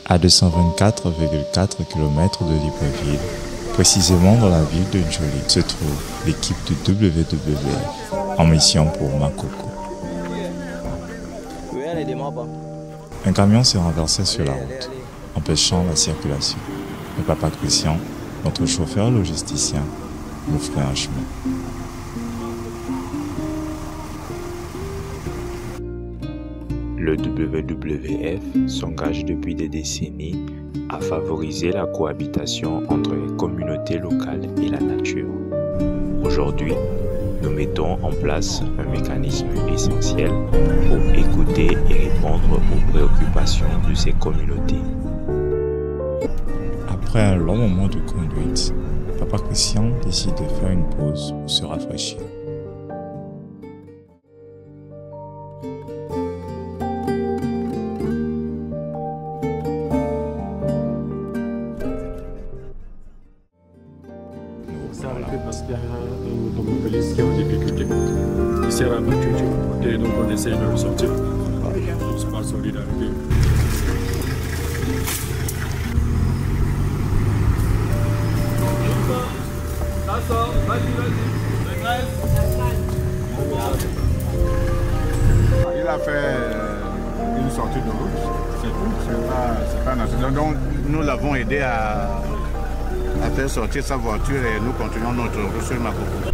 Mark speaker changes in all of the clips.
Speaker 1: à 224,4 km de Libreville, précisément dans la ville de Njoli, se trouve l'équipe de WWF en mission pour Makoko. Un camion s'est renversé sur la route, empêchant la circulation. Le papa Christian, notre chauffeur logisticien, nous ferait un chemin. Le WWF s'engage depuis des décennies à favoriser la cohabitation entre les communautés locales et la nature. Aujourd'hui, nous mettons en place un mécanisme essentiel pour écouter et répondre aux préoccupations de ces communautés. Après un long moment de conduite, papa Christian décide de faire une pause pour se rafraîchir.
Speaker 2: Parce qu'il y a un automobiliste qui est en difficulté. Il s'est rabattu et donc on essaie de le sortir. Juste par solidarité.
Speaker 3: Il a fait une sortie de route, c'est tout, c'est pas un accident. Donc nous l'avons aidé à faire sortir sa voiture et nous continuons notre route sur Makoko.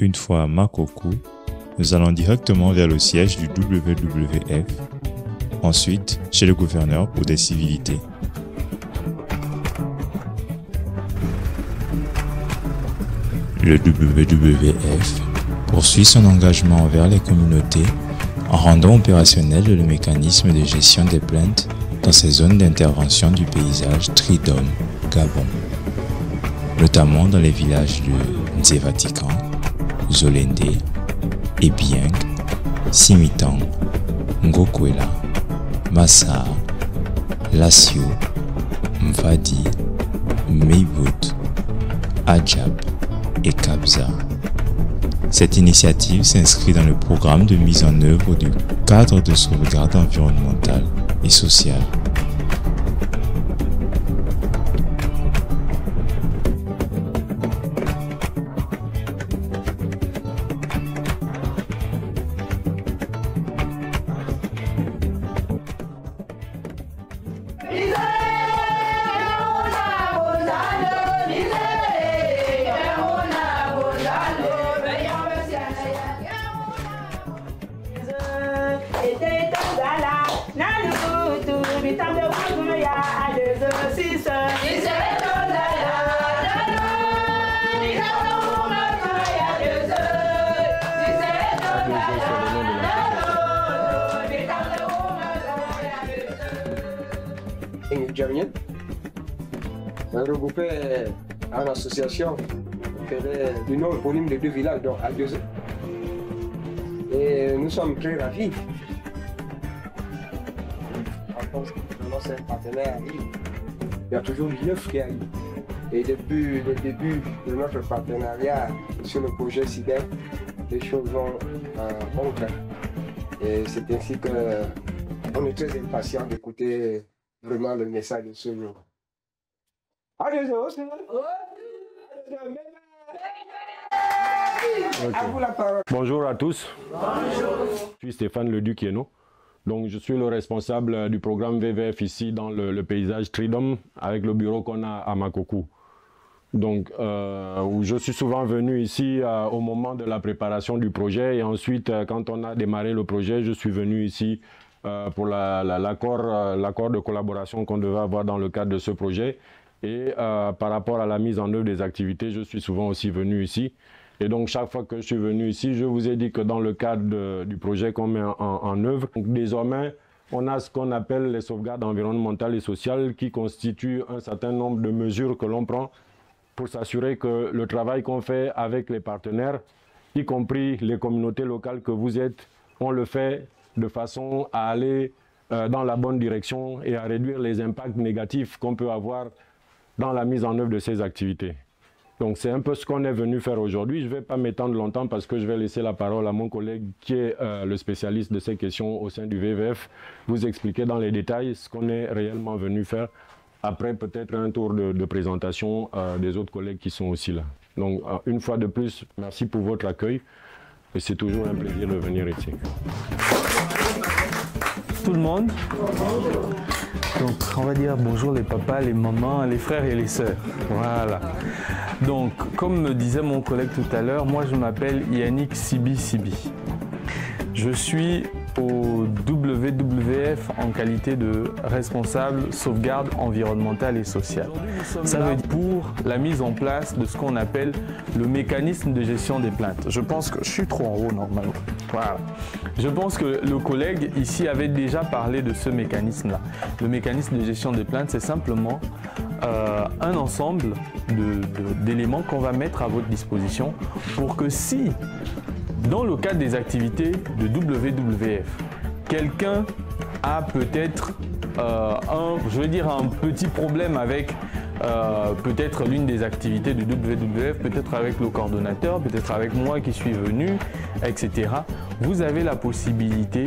Speaker 1: Une fois à Makoko, nous allons directement vers le siège du WWF, ensuite chez le gouverneur pour des civilités. Le WWF poursuit son engagement envers les communautés en rendant opérationnel le mécanisme de gestion des plaintes dans ces zones d'intervention du paysage Tridom, Gabon, notamment dans les villages de Nzevatikan, Zolende, Ebieng, Simitang, Ngokwela, Massa, Lassio, Mvadi, Meibut, Adjab et Kabza. Cette initiative s'inscrit dans le programme de mise en œuvre du cadre de sauvegarde environnementale et sociale.
Speaker 4: On est regroupé en association du nom éponyme des deux villages, donc à 2 ans. Et nous sommes très ravis. En France, c'est un partenaire arrive. Il y a toujours du neuf qui arrive. Et depuis le début de notre partenariat sur le projet SIDEC, les choses vont bon train. Et c'est ainsi qu'on est très impatient d'écouter vraiment le message de ce jour.
Speaker 2: Bonjour à tous. Bonjour. Je suis Stéphane Leduc-Yeno. Donc je suis le responsable du programme WWF ici dans le paysage Tridom avec le bureau qu'on a à Makoko. Donc je suis souvent venu ici au moment de la préparation du projet et ensuite quand on a démarré le projet, je suis venu ici pour l'accord de collaboration qu'on devait avoir dans le cadre de ce projet. Et par rapport à la mise en œuvre des activités, je suis souvent aussi venu ici. Et donc chaque fois que je suis venu ici, je vous ai dit que dans le cadre du projet qu'on met en œuvre, donc, désormais, on a ce qu'on appelle les sauvegardes environnementales et sociales qui constituent un certain nombre de mesures que l'on prend pour s'assurer que le travail qu'on fait avec les partenaires, y compris les communautés locales que vous êtes, on le fait de façon à aller dans la bonne direction et à réduire les impacts négatifs qu'on peut avoir dans la mise en œuvre de ces activités. Donc c'est un peu ce qu'on est venu faire aujourd'hui. Je ne vais pas m'étendre longtemps parce que je vais laisser la parole à mon collègue qui est le spécialiste de ces questions au sein du VVF, vous expliquer dans les détails ce qu'on est réellement venu faire. Après peut-être un tour de présentation des autres collègues qui sont aussi là. Donc une fois de plus, merci pour votre accueil et c'est toujours un plaisir de venir ici.
Speaker 5: Tout le monde. Donc on va dire bonjour les papas, les mamans, les frères et les sœurs. Voilà. Donc comme me disait mon collègue tout à l'heure, moi je m'appelle Yannick Sibi. Je suis au WWF en qualité de responsable sauvegarde environnementale et sociale. Ça veut dire pour la mise en place de ce qu'on appelle le mécanisme de gestion des plaintes. Je pense que je suis trop en haut normalement. Voilà. Je pense que le collègue ici avait déjà parlé de ce mécanisme-là. Le mécanisme de gestion des plaintes, c'est simplement un ensemble d'éléments qu'on va mettre à votre disposition pour que si dans le cadre des activités de WWF, quelqu'un a peut-être un petit problème avec peut-être l'une des activités de WWF, peut-être avec le coordonnateur, peut-être avec moi qui suis venu, etc. Vous avez la possibilité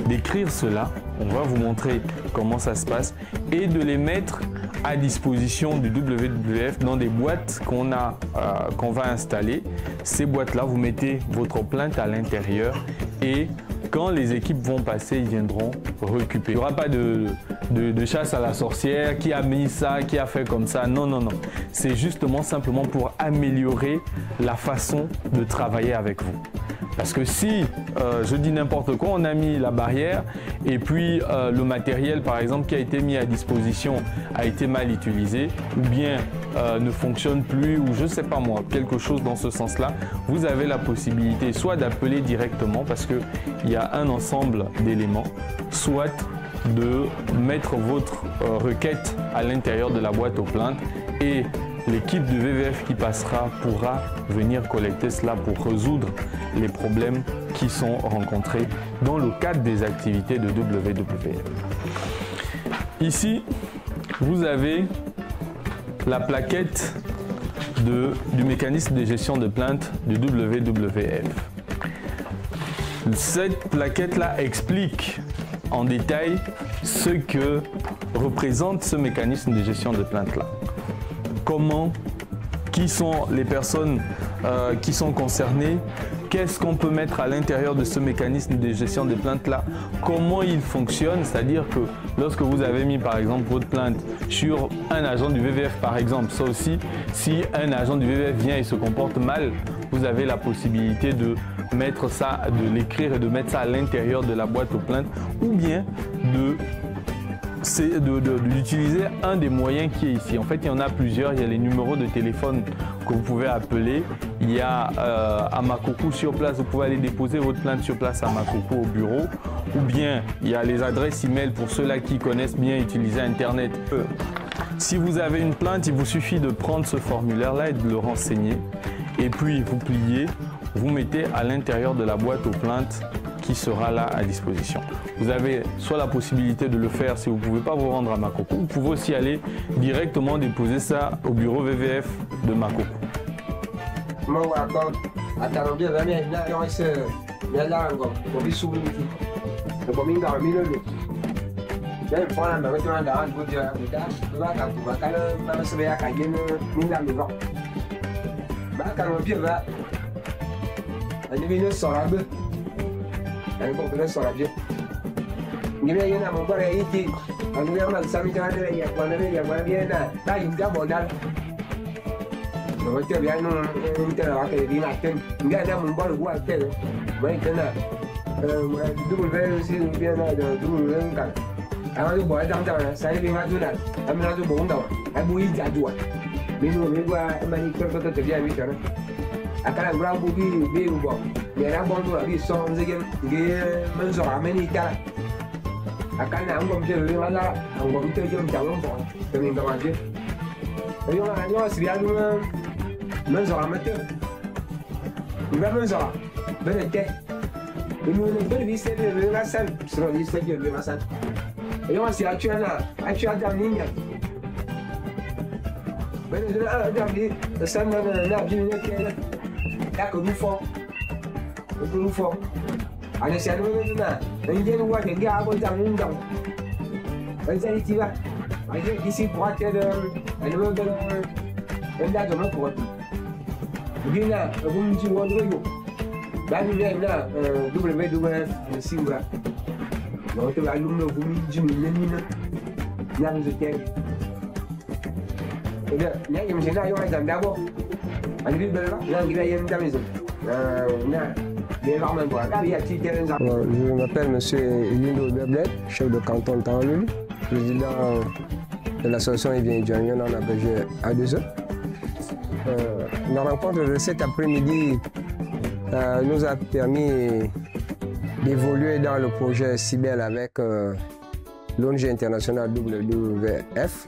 Speaker 5: d'écrire cela. On va vous montrer comment ça se passe et de les mettre à disposition du WWF dans des boîtes qu'on va installer. Ces boîtes-là, vous mettez votre plainte à l'intérieur et quand les équipes vont passer, ils viendront récupérer. Il n'y aura pas de chasse à la sorcière, qui a mis ça, qui a fait comme ça. Non, non, non. C'est justement simplement pour améliorer la façon de travailler avec vous. Parce que si, je dis n'importe quoi, on a mis la barrière et puis le matériel par exemple qui a été mis à disposition a été mal utilisé ou bien ne fonctionne plus ou je ne sais pas moi, quelque chose dans ce sens-là, vous avez la possibilité soit d'appeler directement parce qu'il y a un ensemble d'éléments, soit de mettre votre requête à l'intérieur de la boîte aux plaintes et l'équipe du VVF qui passera pourra venir collecter cela pour résoudre les problèmes qui sont rencontrés dans le cadre des activités de WWF. Ici, vous avez la plaquette du mécanisme de gestion de plaintes du WWF. Cette plaquette-là explique en détail ce que représente ce mécanisme de gestion de plaintes-là. Comment, qui sont les personnes qui sont concernées, qu'est-ce qu'on peut mettre à l'intérieur de ce mécanisme de gestion des plaintes-là, comment il fonctionne, c'est-à-dire que lorsque vous avez mis par exemple votre plainte sur un agent du VVF par exemple, ça aussi, si un agent du VVF vient et se comporte mal, vous avez la possibilité de mettre ça, de l'écrire et de mettre ça à l'intérieur de la boîte aux plaintes ou bien d'utiliser un des moyens qui est ici. En fait, il y en a plusieurs. Il y a les numéros de téléphone que vous pouvez appeler. Il y a à Makoko sur place. Vous pouvez aller déposer votre plainte sur place à Makoko au bureau. Ou bien, il y a les adresses email pour ceux-là qui connaissent bien utiliser Internet. Si vous avez une plainte, il vous suffit de prendre ce formulaire-là et de le renseigner. Et puis, vous pliez, vous mettez à l'intérieur de la boîte aux plaintes qui sera là à disposition. Vous avez soit la possibilité de le faire si vous ne pouvez pas vous rendre à Makoko, vous pouvez aussi aller directement déposer ça au bureau VVF de Makoko.
Speaker 4: Anh cũng phải sửa lại chứ. Như vậy là một cái này ít chị. Anh em mà sao cho anh này quan đây là quan kia này. Đây chúng ta bọn anh. Rồi chơi với anh chơi là cái đi lại trên. Cái này mình bắt được qua chơi. Mấy cái này. Đúng rồi xin viên này rồi đúng rồi cả. Anh nói bỏ trong đầu này, sai viên hai thứ này. Anh nói cho bốn đầu. Anh bui giả chuột. Mình qua em đi cho tôi tự nhiên biết cho nó. Akan berapa bi ubah. Mereka bontu lagi song sekian, dia menzorak menita. Akan angom je le wala angom te je mjalom bon te ni ngamaje. Yo siri adu men zora mate. Nga men zora. Benete. Ini le vise le rasal, sero vise le rasal. Yo si achu ada ninya. Benete ada di sana na bi ne kele. Ya ko nous fort. Allez, c'est à nous là. Il y a une voie qui est à bon temps. Vas-y, tu vas. Vas-y, ici pour atteindre le niveau de l'endroit de notre route. Bien là, vous me dites où on est. Là, nous venons là, WWF, le Singla. Donc, tu vas allumer le bout du milieu. Là, nous étions. Et bien, là, il y a un peu d'abord. On est là, là, il y a une maison.
Speaker 6: Je m'appelle M. Elindo Beblet, chef de canton Tanlouli, président de l'association Evien Djanion en abrégé A2E. La rencontre de cet après-midi nous a permis d'évoluer dans le projet CIBEL avec l'ONG internationale WWF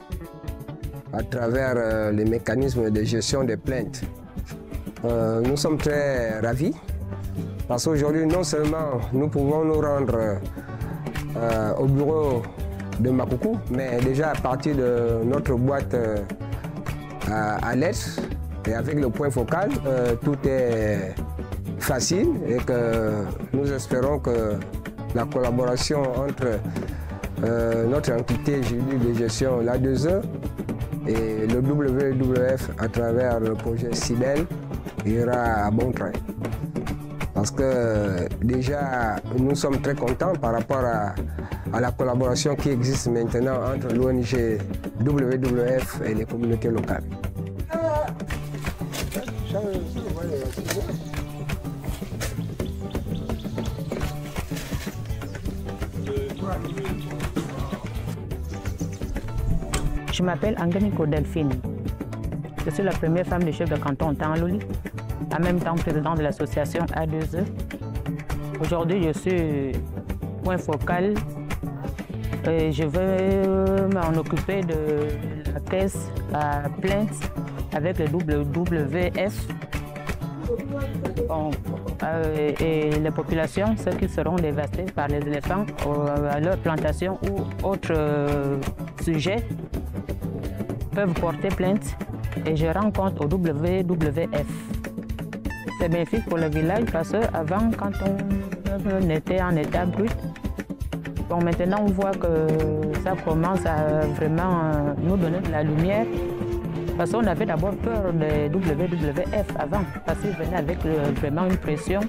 Speaker 6: à travers les mécanismes de gestion des plaintes. Nous sommes très ravis parce qu'aujourd'hui, non seulement nous pouvons nous rendre au bureau de Makoukou, mais déjà à partir de notre boîte à lettres et avec le point focal, tout est facile et que nous espérons que la collaboration entre notre entité juridique de gestion, l'A2E, et le WWF à travers le projet CIBEL ira à bon train. Parce que déjà, nous sommes très contents par rapport à la collaboration qui existe maintenant entre l'ONG WWF et les communautés locales.
Speaker 7: Je m'appelle Angeniko Delphine. Je suis la première femme du chef de canton Tanlouli, en même temps président de l'association A2E. Aujourd'hui, je suis point focal et je vais m'en occuper de la caisse à plainte avec le WWF. Bon, et les populations, ceux qui seront dévastés par les éléphants à leur plantation ou autres sujets, peuvent porter plainte et je rends compte au WWF. C'est bénéfique pour le village parce qu'avant, quand on était en état brut, bon, maintenant on voit que ça commence à vraiment nous donner de la lumière. Parce qu'on avait d'abord peur des WWF avant, parce qu'ils venaient avec vraiment une pression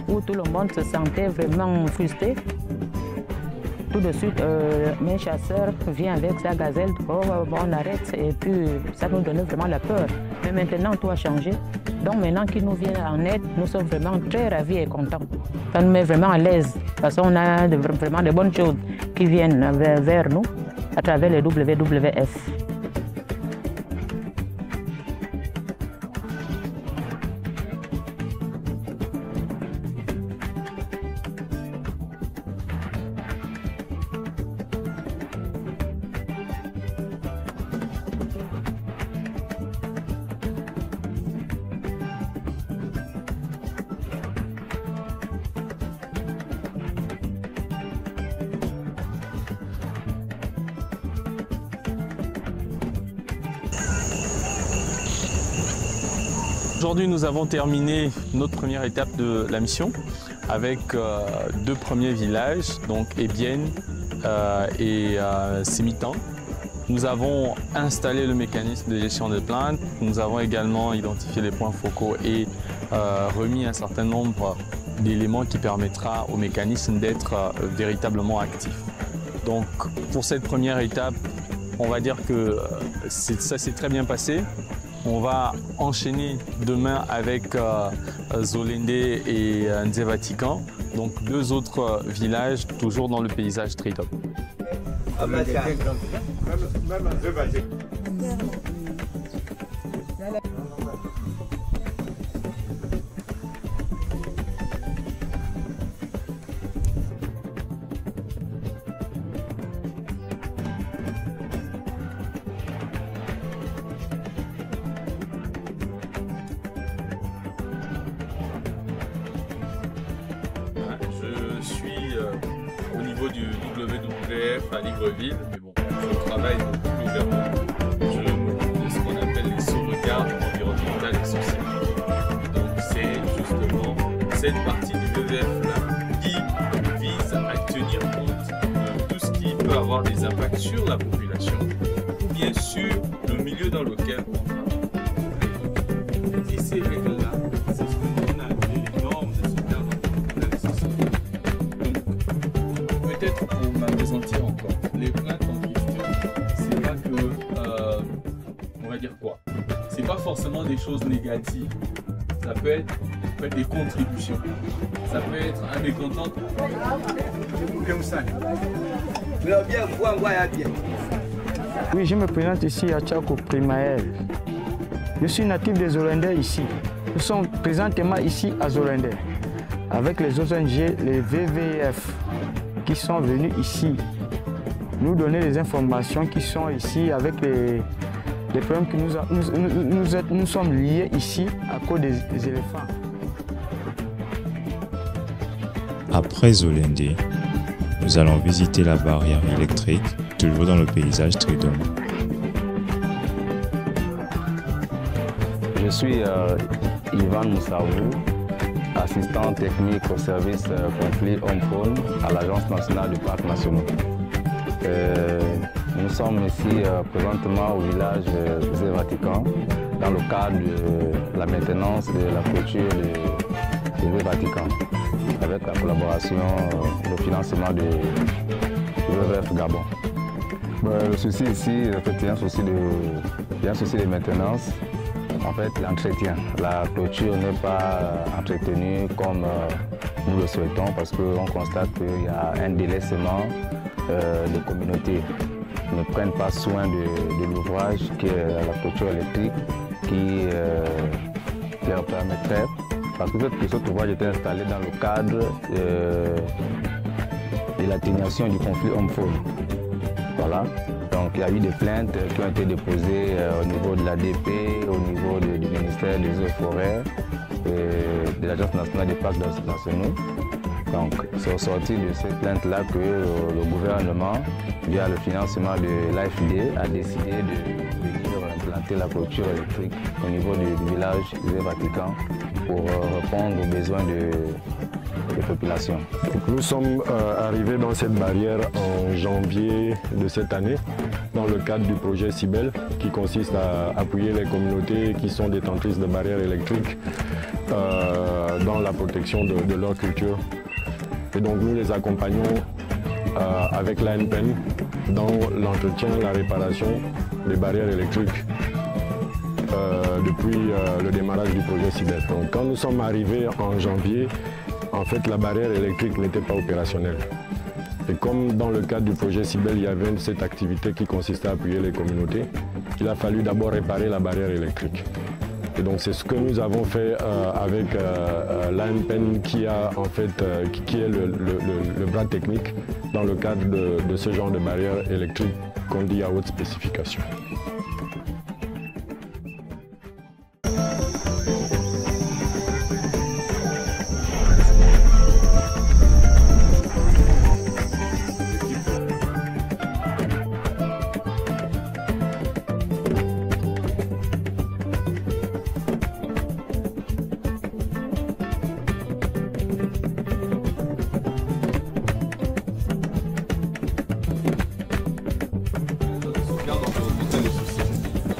Speaker 7: où tout le monde se sentait vraiment frustré. Tout de suite, mes chasseurs viennent avec sa gazelle, oh, bon, on arrête, et puis ça nous donnait vraiment la peur. Mais maintenant, tout a changé. Donc maintenant qu'ils nous viennent en aide, nous sommes vraiment très ravis et contents. Ça nous met vraiment à l'aise, parce qu'on a vraiment de bonnes choses qui viennent vers nous à travers le WWF.
Speaker 5: Aujourd'hui, nous avons terminé notre première étape de la mission avec deux premiers villages, donc Ebienne et Simitan. Nous avons installé le mécanisme de gestion des plaintes, nous avons également identifié les points focaux et remis un certain nombre d'éléments qui permettra au mécanisme d'être véritablement actif. Donc pour cette première étape, on va dire que ça s'est très bien passé. On va enchaîner demain avec Zolende et Nzevatikan, donc deux autres villages toujours dans le paysage Tridom.
Speaker 8: WWF à Libreville, mais bon, je travaille beaucoup plus ouvertement. Je m'occupe de ce qu'on appelle les sauvegardes environnementales et sociales. Donc c'est justement cette partie du WWF-là qui vise à tenir compte de tout ce qui peut avoir des impacts sur la population ou bien sur le milieu dans lequel on travaille. Et ces règles-là, c'est ce qu'on a appelé les normes de sauvegarde environnementale et sociale. Donc, peut-être pour m'appesantir encore, les plaintes en question, c'est pas que, on va dire quoi, c'est pas forcément des choses négatives. Ça peut être des contributions. Ça peut être un mécontentement.
Speaker 9: Oui, je me présente ici à Tchako Primaël. Je suis natif des Hollandais ici. Nous sommes présentement ici à Zolender avec les ONG, les WWF, qui sont venus ici nous donner des informations qui sont ici avec les problèmes que nous sommes liés ici à cause des éléphants.
Speaker 1: Après Zolender, nous allons visiter la barrière électrique, toujours dans le paysage Tridom.
Speaker 10: Je suis Ivan Moussavou, assistant technique au service conflit homme-faune à l'Agence nationale du parc national. Nous sommes ici présentement au village Zé Vatican dans le cadre de la maintenance de la clôture de Zé Vatican avec la collaboration, le financement du WWF Gabon. Le souci ici, il y a un souci de maintenance. En fait, l'entretien. La clôture n'est pas entretenue comme nous le souhaitons parce qu'on constate qu'il y a un délaissement des communautés. Ils ne prennent pas soin de l'ouvrage qui est la clôture électrique qui leur permettrait, parce que cet ouvrage était installé dans le cadre de l'atténuation du conflit homme-faune. Voilà. Donc il y a eu des plaintes qui ont été déposées au niveau de l'ADP, au niveau du ministère des Eaux et Forêts, et de l'Agence nationale des parcs nationaux. Donc c'est au sorti de ces plaintes-là que le gouvernement, via le financement de l'AFD, a décidé de venir implanter la clôture électrique au niveau du village Zé Vatican pour répondre aux besoins des populations.
Speaker 2: Nous sommes arrivés dans cette barrière en janvier de cette année dans le cadre du projet CIBEL qui consiste à appuyer les communautés qui sont détentrices de barrières électriques dans la protection de leur culture. Et donc nous les accompagnons avec l'ANPEN dans l'entretien, la réparation des barrières électriques depuis le démarrage du projet CIBEL. Donc quand nous sommes arrivés en janvier, en fait, la barrière électrique n'était pas opérationnelle. Et comme dans le cadre du projet CIBEL, il y avait cette activité qui consistait à appuyer les communautés, il a fallu d'abord réparer la barrière électrique. Et donc c'est ce que nous avons fait avec l'ANPEN qui est le bras technique dans le cadre de ce genre de barrière électrique qu'on dit à haute spécification.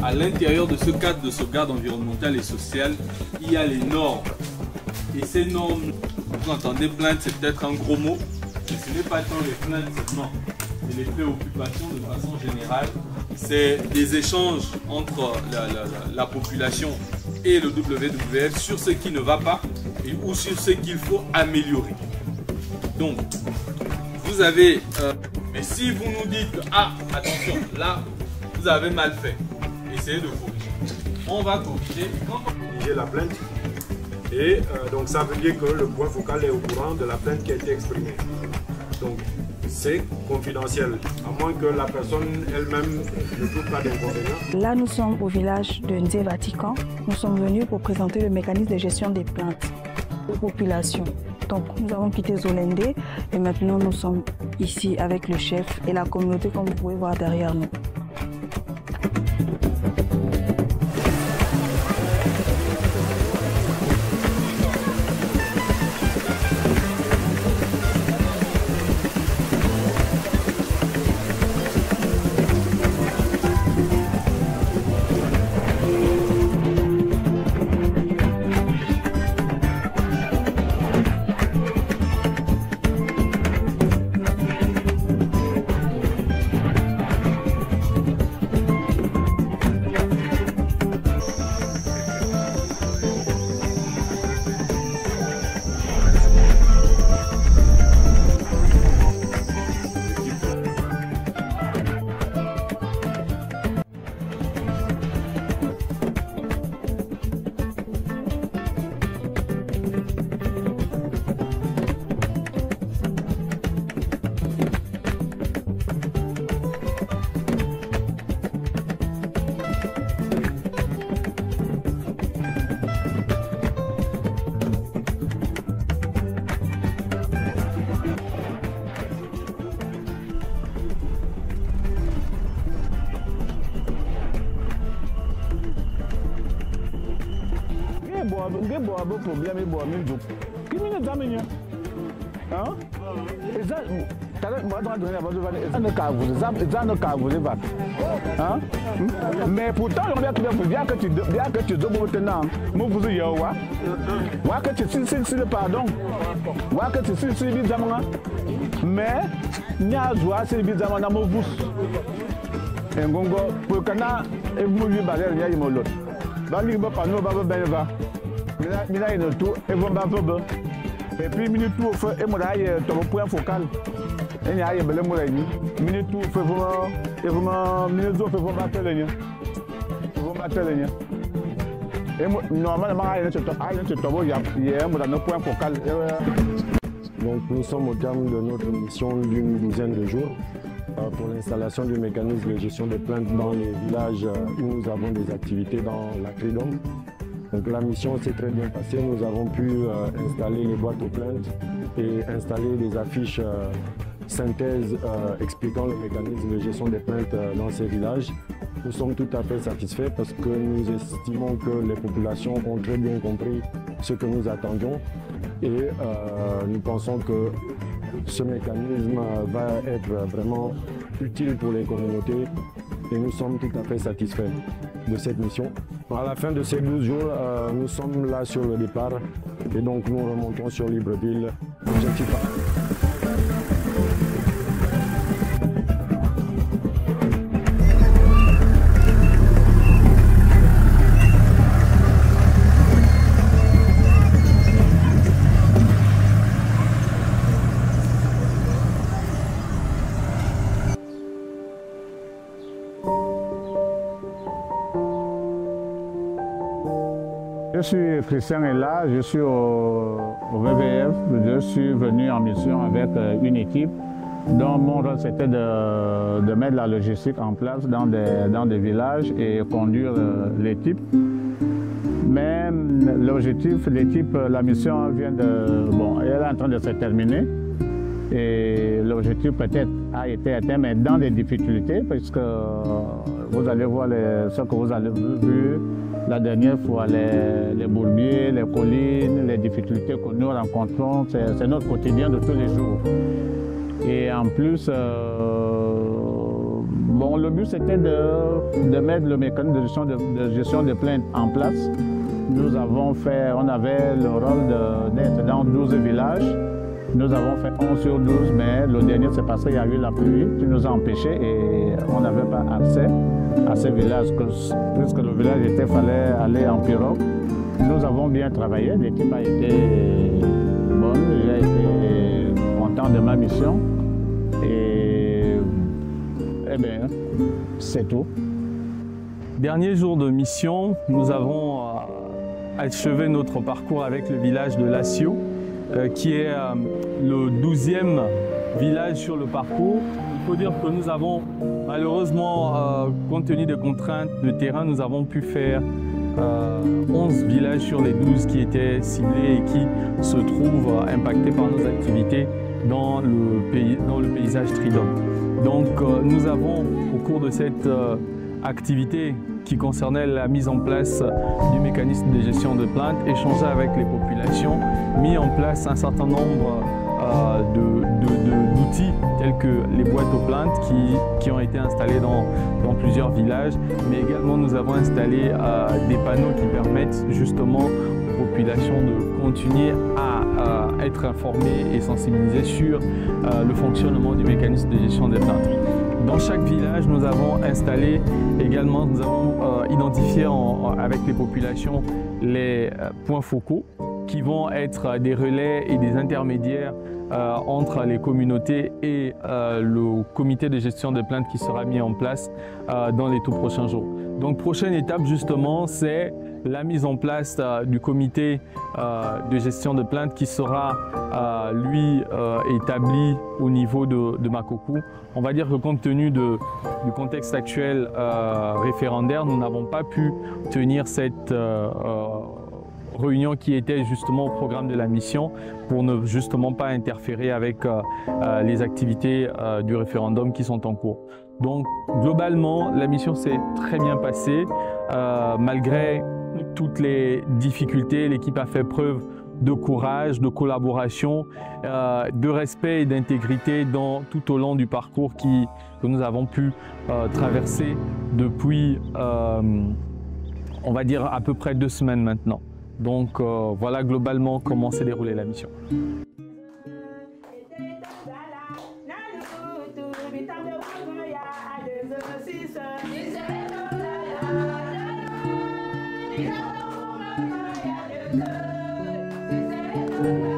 Speaker 8: À l'intérieur de ce cadre de sauvegarde environnementale et sociale, il y a les normes. Et ces normes, vous entendez plainte, c'est peut-être un gros mot, mais ce n'est pas tant les plaintes seulement, mais les préoccupations de façon générale. C'est des échanges entre la population et le WWF sur ce qui ne va pas ou sur ce qu'il faut améliorer. Donc, vous avez... mais si vous nous dites, ah, attention, là, vous avez mal fait, essayez de corriger. On va corriger.
Speaker 2: J'ai la plainte. Et donc ça veut dire que le point focal est au courant de la plainte qui a été exprimée. Donc c'est confidentiel, à moins que la personne elle-même ne trouve pas d'inconvénient.
Speaker 11: Là, nous sommes au village de Nzé Vatican. Nous sommes venus pour présenter le mécanisme de gestion des plaintes aux populations. Donc nous avons quitté Zolendé et maintenant nous sommes ici avec le chef et la communauté comme vous pouvez voir derrière nous.
Speaker 12: problème bo min do kimi ne zamenya hein eza tala mo dans donner avant de venir eza ka vous eza no ka vous va hein mais pourtant on vient que tu dois maintenant mo vous y wa que tu si le pardon wa que tu si bi zamanga mais nya joie c'est bi zamanga mo vous ngongo pour kana e mo lui baler nya yimo lot ba li ba pa no ba ben va mina ino tout et bon ba bobo et puis minute tout au feu et moi aille ton point focal et nya aille bele mo la ni minute tout fait vraiment et vraiment minute tout fait vraiment battre nya vraiment battre nya et normalement aille te tobo ya mo dans nos points focal.
Speaker 2: Donc nous sommes au terme de notre mission d'une douzaine de jours pour l'installation du mécanisme de gestion des plaintes dans les villages où nous avons des activités dans la Tridom. Donc la mission s'est très bien passée, nous avons pu installer les boîtes aux plaintes et installer des affiches synthèse expliquant le mécanisme de gestion des plaintes dans ces villages. Nous sommes tout à fait satisfaits parce que nous estimons que les populations ont très bien compris ce que nous attendions et nous pensons que ce mécanisme va être vraiment utile pour les communautés et nous sommes tout à fait satisfaits de cette mission. À la fin de ces 12 jours, nous sommes là sur le départ et donc nous remontons sur Libreville. Objectif
Speaker 12: Je suis Christian Ella, je suis au WWF, je suis venu en mission avec une équipe dont mon rôle c'était de mettre la logistique en place dans des villages et conduire l'équipe. Mais l'objectif, l'équipe, la mission vient de... Bon, elle est en train de se terminer et l'objectif peut-être a été atteint, mais dans des difficultés, puisque vous allez voir ce que vous avez vu la dernière fois, les bourbiers, les collines, les difficultés que nous rencontrons, c'est notre quotidien de tous les jours. Et en plus, bon, le but c'était de mettre le mécanisme de gestion de plaintes en place. Nous avons fait, on avait le rôle d'être dans 12 villages. Nous avons fait 11 sur 12, mais le dernier c'est parce qu'il y a eu la pluie qui nous a empêchés et on n'avait pas accès à ces villages, puisque le village fallait aller en pirogue. Nous avons bien travaillé, l'équipe a été bonne, j'ai été content de ma mission et bien, c'est tout.
Speaker 5: Dernier jour de mission, nous avons achevé notre parcours avec le village de Lassio, qui est le 12e village sur le parcours. Il faut dire que nous avons malheureusement, compte tenu des contraintes de terrain, nous avons pu faire 11 villages sur les 12 qui étaient ciblés et qui se trouvent impactés par nos activités dans le paysage Tridom. Donc nous avons, au cours de cette activité qui concernait la mise en place du mécanisme de gestion de plaintes, échangé avec les populations, mis en place un certain nombre d'outils tels que les boîtes aux plaintes qui ont été installées dans plusieurs villages, mais également nous avons installé des panneaux qui permettent justement aux populations de continuer à être informées et sensibilisées sur le fonctionnement du mécanisme de gestion des plaintes. Dans chaque village, nous avons installé également, nous avons identifié avec les populations les points focaux qui vont être des relais et des intermédiaires entre les communautés et le comité de gestion des plaintes qui sera mis en place dans les tout prochains jours. Donc prochaine étape justement, c'est la mise en place du comité de gestion de plaintes qui sera lui établi au niveau de Makoko. On va dire que compte tenu du contexte actuel référendaire, nous n'avons pas pu tenir cette réunion qui était justement au programme de la mission pour ne justement pas interférer avec les activités du référendum qui sont en cours. Donc globalement, la mission s'est très bien passée. Malgré toutes les difficultés, l'équipe a fait preuve de courage, de collaboration, de respect et d'intégrité tout au long du parcours que nous avons pu traverser depuis, on va dire, à peu près 2 semaines maintenant. Donc voilà globalement comment s'est déroulée la mission.
Speaker 13: Yeah.